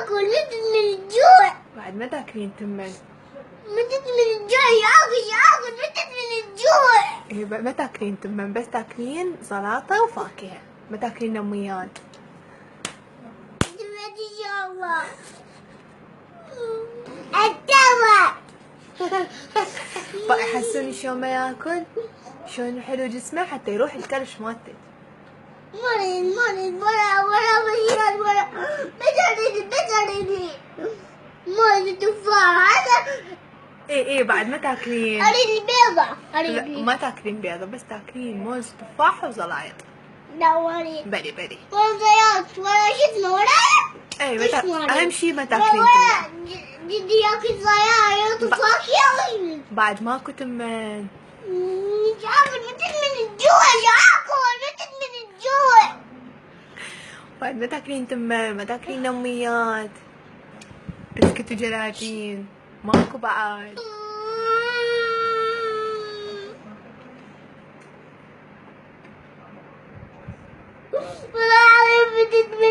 اكل متت من الجوع. بعد ما تاكلين تمن. متت من الجوع اكل متت من الجوع. إيه ما تاكلين تمن، بس تاكلين سلطة وفاكهة، ما تاكلين نميات. دلوقتي ان شاء الله التوى. يحسوني شلون ما ياكل، شلون حلو جسمه حتى يروح الكرش مالته. مريض ولا بشير ولا بتريني مريض تفاح هذا. ايه بعد ما تاكلين. اريد البيضة لا ما تاكلين بيضة، بس تاكلين موز تفاح وزلايط. لا وري بلي ولا زيات ولا شو اسمه ولا ايه اهم شيء ما تاكلين ولا تمن. جدي ياكل زيات وفاكهة. بعد ماكو تمن. مش عارفة متت من الجوع متت من الجوع. بعد ما تاكلين تمن، ما تاكلين نميات، بسكت وجلاتين، ماكو بعد. والله متت من